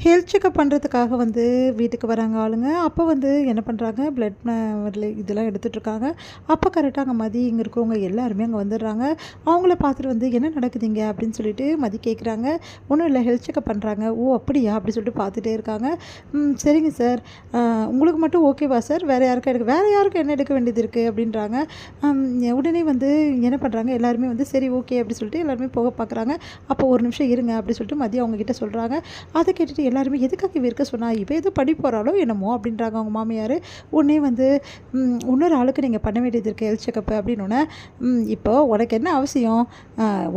Health checkup பண்ணுறதுக்காக வீட்டுக்கு வராங்க ஆளுங்க. அப்போ என்ன பண்ணுறாங்க, பிளட் இதெல்லாம் எடுத்துகிட்ருக்காங்க. அப்போ கரெக்டாக அங்கே மதி இங்கே இருக்கிறவங்க எல்லாருமே அங்கே வந்துடுறாங்க. அவங்கள பார்த்துட்டு என்ன நடக்குதுங்க அப்படின்னு சொல்லிட்டு மதி கேட்குறாங்க. ஒன்றும் இல்லை, ஹெல்த் செக்கப் பண்ணுறாங்க. ஓ அப்படியா அப்படி சொல்லிட்டு பார்த்துட்டே இருக்காங்க. சரிங்க சார், உங்களுக்கு மட்டும் ஓகேவா சார், வேறு யாருக்கும் என்ன எடுக்க வேண்டியது இருக்குது அப்படின்றாங்க. உடனே என்ன பண்ணுறாங்க, எல்லாருமே சரி ஓகே அப்படி சொல்லிட்டு எல்லாருமே போக பார்க்குறாங்க. அப்போ ஒரு நிமிஷம் இருங்க அப்படி சொல்லிட்டு மதி அவங்கக்கிட்ட சொல்கிறாங்க. அதை கேட்டுட்டு எல்லாருமே எதுக்காக இவ இருக்க சொன்னா, இவ எது படி போகிறாளோ என்னமோ அப்படின்றாங்க அவங்க மாமியார். உடனே இன்னொரு ஆளுக்கு நீங்கள் பண்ண வேண்டியது இருக்குது ஹெல்த் செக்கப்பு அப்படின்னோடனே, இப்போ உனக்கு என்ன அவசியம்,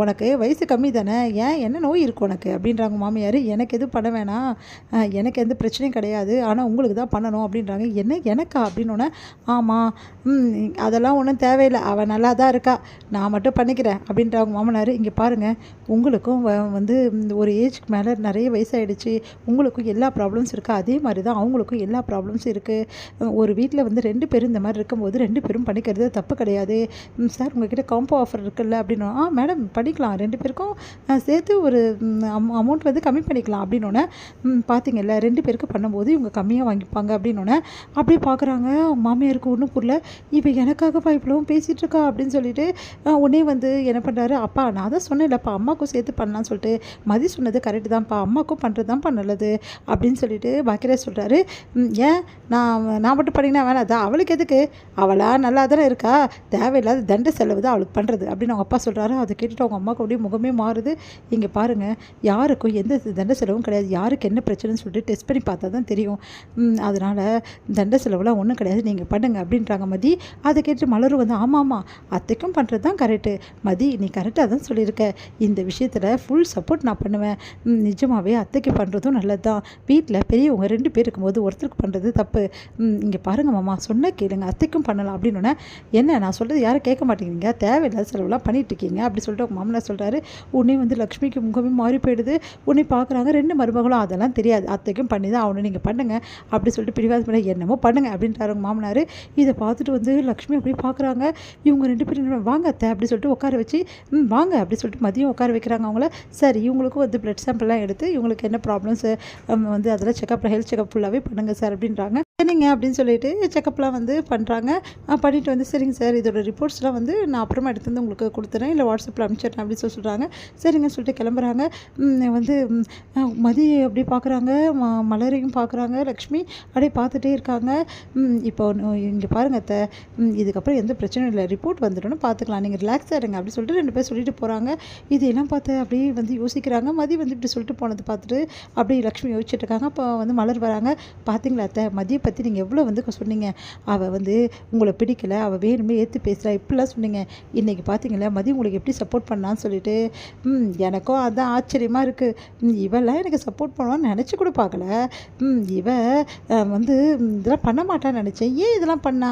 உனக்கு வயசு கம்மி தானே, ஏன் என்ன நோய் இருக்குது உனக்கு அப்படின்றாங்க மாமியார். எனக்கு எதுவும் பண்ண வேணாம், எனக்கு எந்த பிரச்சனையும் கிடையாது, ஆனால் உங்களுக்கு தான் பண்ணணும் அப்படின்றாங்க. என்ன எனக்கா அப்படின்னோடனே, ஆமாம், அதெல்லாம் ஒன்றும் தேவையில்லை, அவள் நல்லா தான் இருக்கா, நான் மட்டும் பண்ணிக்கிறேன் அப்படின்றாங்க மாமனார். இங்கே பாருங்கள், உங்களுக்கும் ஒரு ஏஜ்க்கு மேலே நிறைய வயசாகிடுச்சு, உங்களுக்கும் எல்லா ப்ராப்ளம்ஸ் இருக்குது, அதே மாதிரி தான் அவங்களுக்கும் எல்லா ப்ராப்ளம்ஸும் இருக்குது. ஒரு வீட்டில் 2 பேரும் இந்த மாதிரி இருக்கும்போது 2 பேரும் பண்ணிக்கிறது தப்பு கிடையாது. சார் உங்கள்கிட்ட காம்போ ஆஃபர் இருக்குல்ல அப்படின்னா, மேடம் பண்ணிக்கலாம், 2 பேருக்கும் சேர்த்து ஒரு அமௌண்ட் கம்மி பண்ணிக்கலாம் அப்படின்னோடனே, பார்த்தீங்கல்ல 2 பேருக்கு பண்ணும்போது இவங்க கம்மியாக வாங்கிப்பாங்க அப்படின்னோடனே அப்படியே பார்க்குறாங்க. மாமியாருக்கு ஒன்றும் புரியல, இப்போ எனக்காக இவ்வளவும் பேசிகிட்டு இருக்கா அப்படின்னு சொல்லிட்டு உடனே என்ன பண்ணுறாரு, அப்பா நான் தான் சொன்னேன்லப்பா அம்மாவுக்கும் சேர்த்து பண்ணலான்னு சொல்லிட்டு, மதி சொன்னது கரெக்டு தான்ப்பா, அம்மாவுக்கும் பண்ணுறது தான்ப்பா நல்லது அப்படின்னு சொல்லிட்டு பாக்கியராஜ் சொல்கிறாரு. ஏன் நான் மட்டும் பண்ணிங்கன்னா வேணாம், தான் அவளுக்கு எதுக்கு, அவளா நல்லா தானே இருக்கா, தேவையில்லாத தண்ட செலவு தான் அவளுக்கு பண்ணுறது அப்படின்னு அவங்க அப்பா சொல்கிறாரு. அதை கேட்டுட்டு அவங்க அம்மாவுக்கு அப்படியே முகமே மாறுது. இங்கே பாருங்கள், யாருக்கும் எந்த தண்ட செலவும் கிடையாது, யாருக்கு என்ன பிரச்சனைன்னு சொல்லிட்டு டெஸ்ட் பண்ணி பார்த்தா தான் தெரியும், அதனால் தண்ட செலவுலாம் ஒன்றும் கிடையாது, நீங்கள் பண்ணுங்க அப்படின்றாங்க மதி. அதை கேட்டு மலரும் ஆமாம் அத்தைக்கும் பண்ணுறது தான் கரெக்டு, மதி நீ கரெக்டாக தான் சொல்லியிருக்க, இந்த விஷயத்தில் ஃபுல் சப்போர்ட் நான் பண்ணுவேன், நிஜமாகவே அத்தைக்கு பண்ணுறதும் நல்லது தான், வீட்டில் பெரியவங்க 2 பேர் இருக்கும்போது ஒருத்தருக்கு பண்ணுறது தப்பு, இங்கே பாருங்கள் மாமா சொன்ன கேளுங்க, அத்தைக்கும் பண்ணலாம் அப்படின்னோடனே, என்ன நான் சொல்கிறது யாரும் கேட்க மாட்டேங்கிறீங்க, தேவையில்லாத செலவுலாம் பண்ணிகிட்ருக்கீங்க அப்படி சொல்லிட்டு அவங்க மாமனார் சொல்கிறாரு. உடனே லக்ஷ்மிக்கு முகமே மாறி போயிடுது. உடனே பார்க்குறாங்க 2 மருமகளும், அதெல்லாம் தெரியாது, அத்தைக்கும் பண்ணி தான் அவனு, நீங்கள் பண்ணுங்க அப்படி சொல்லிட்டு பிடிவாதம் பண்ண, என்னமோ பண்ணுங்க அப்படின்றாரு அவங்க மாமனார். இதை பார்த்துட்டு லக்ஷ்மி அப்படி பார்க்குறாங்க. இவங்க 2 பேரும் வாங்க அத்தை அப்படி சொல்லிட்டு உட்கார வச்சு, வாங்க அப்படி சொல்லிட்டு மதியம் உட்கார வைக்கிறாங்க அவங்கள. சரி இவங்களுக்கும் பிளட் சாம்பிள்லாம் எடுத்து இவங்களுக்கு என்ன ப்ராப்ளம்ஸ் அதெல்லாம் செக்கப், ஹெல்த் செக்கப் ஃபுல்லாகவே பண்ணுங்கள் சார் அப்படின்றாங்க. சரிங்க அப்படின்னு சொல்லிட்டு செக்கப்லாம் பண்ணுறாங்க. பண்ணிவிட்டு சரிங்க சார், இதோட ரிப்போர்ட்ஸ்லாம் நான் அப்புறமா எடுத்து உங்களுக்கு கொடுத்துறேன், இல்லை வாட்ஸ்அப்பில் அனுப்பிச்சிட்றேன் அப்படின்னு சொல்கிறாங்க. சரிங்கன்னு சொல்லிட்டு கிளம்புறாங்க. மதி அப்படி பார்க்குறாங்க, மலரையும் பார்க்குறாங்க, லக்ஷ்மி அப்படியே பார்த்துட்டே இருக்காங்க. இப்போ இங்கே பாருங்க அத்தை, இதுக்கப்புறம் எந்த பிரச்சனையும் இல்லை, ரிப்போர்ட் வந்துடும் பார்த்துக்கலாம், நீங்கள் ரிலாக்ஸாக இருங்க அப்படி சொல்லிட்டு 2 பேர் சொல்லிட்டு போகிறாங்க. இதையெல்லாம் பார்த்து அப்படியே யோசிக்கிறாங்க. மதி இப்படி சொல்லிட்டு போனதை பார்த்துட்டு அப்படியே லக்ஷ்மி யோசிச்சுட்டு இருக்காங்க. அப்போ மலர் வராங்க. பார்த்தீங்களா அத்தை, மதியை பற்றி நீங்கள் எவ்வளோ சொன்னீங்க, அவள் உங்களை பிடிக்கல, அவள் வேணுமே ஏற்று பேசுகிறா இப்படிலாம் சொன்னீங்க, இன்றைக்கி பார்த்தீங்களா மதி உங்களுக்கு எப்படி சப்போர்ட் பண்ணான்னு சொல்லிட்டு, எனக்கும் அதான் ஆச்சரியமாக இருக்குது, இவெல்லாம் எனக்கு சப்போர்ட் பண்ணுவான்னு நினச்சி கூட பார்க்கல, இவ இதெல்லாம் பண்ண மாட்டான்னு நினச்சேன், ஏன் இதெல்லாம் பண்ணா,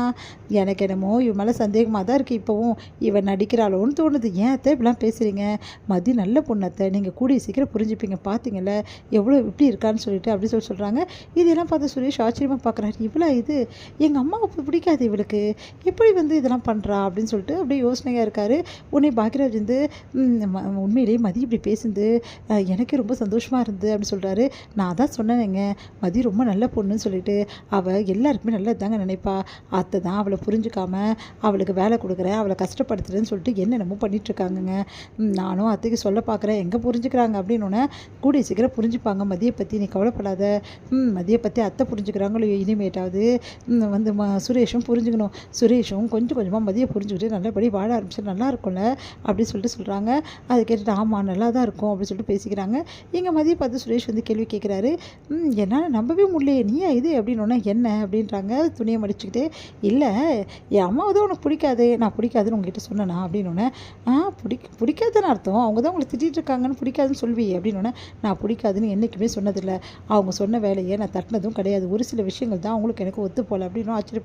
எனக்கு என்னமோ இவன் மேலே சந்தேகமாக தான் இருக்குது, இப்போவும் இவன் நடிக்கிறாளோன்னு தோணுது, ஏன் அத்தை இப்படிலாம் பேசுகிறீங்க, மதி நல்ல பொண்ணத்தை, நீங்கள் கூடிய சீக்கிரம் புரிஞ்சுப்பீங்க, பார்த்தீங்கள எவ்வளோ இப்படி இருக்கான்னு சொல்லிட்டு அப்படி சொல்கிறாங்க. இதெல்லாம் பார்த்து சுரேஷ் ஆச்சரியமாக பார்க்குறாரு. இவ்வளோ இது எங்கள் அம்மாவுக்கு பிடிக்காது, இவளுக்கு எப்படி இதெல்லாம் பண்ணுறா அப்படின்னு சொல்லிட்டு அப்படியே யோசனையாக இருக்கார். உடனே பாக்கியராஜ் உண்மையிலேயே மதி இப்படி பேசுது எனக்கே ரொம்ப சந்தோஷமாக இருந்தது அப்படின்னு சொல்கிறாரு. நான் தான் சொன்னேங்க, மதி ரொம்ப நல்ல பொண்ணுன்னு சொல்லிட்டு, அவள் எல்லாருக்குமே நல்லது தாங்க நினைப்பா, அத்தை தான் அவளை புரிஞ்சுக்காம அவளுக்கு வேலை கொடுக்குறேன், அவளை கஷ்டப்படுத்துறேன்னு சொல்லிட்டு என்னென்னமோ பண்ணிகிட்ருக்காங்கங்க, நானும் அத்தைக்கு சொல்ல பார்க்குறேன், எங்கே புரிஞ்சுக்கிறாங்க அப்படின்னோடனே, கூடிய சீக்கிரம் புரிஞ்சுப்பாங்க மதியை பற்றி, நீ கவலைப்படாத, மதியை பற்றி அத்தை புரிஞ்சுக்கிறாங்களோ இனிமேட்டாவது சுரேஷும் புரிஞ்சுக்கணும், சுரேஷும் கொஞ்சம் கொஞ்சமாக மதியை புரிஞ்சுக்கிட்டு நல்லபடி வாழ ஆரம்பிச்சு நல்லா இருக்கும்ல அப்படி சொல்லிட்டு சொல்கிறாங்க. அதை கேட்டுட்டு ஆமாம் நல்லா தான் இருக்கும் அப்படின்னு சொல்லிட்டு பேசிக்கிறாங்க. எங்கள் மதியை பார்த்து சுரேஷ் கேள்வி கேட்குறாரு. என்னால் நம்பவே முடியலையே, நீயா இது அப்படின்னோடனே என்ன அப்படின்றாங்க துணியை மடிச்சுக்கிட்டு. இல்லை என் அம்மாவை தான் உனக்கு பிடிக்காது, நான் பிடிக்காதுன்னு உங்ககிட்ட சொன்னேனா அப்படின்னோடனே, பிடிக்காதுன்னு அர்த்தம், அவங்க தான் உங்களை திட்டிகிட்டு இருக்காங்கன்னு பிடிக்காதுன்னு சொல்வி அப்படின்னோடனே, நான் பிடிக்காதுன்னு என்றைக்குமே சொன்னதில்லை, அவங்க சொன்ன வேலையை நான் தட்டினதும் கிடையாது, ஒரு சில விஷயங்கள் தான் அவங்களுக்கு எனக்கு ஒத்து போகல அப்படின்னு ஆச்சரியப்ப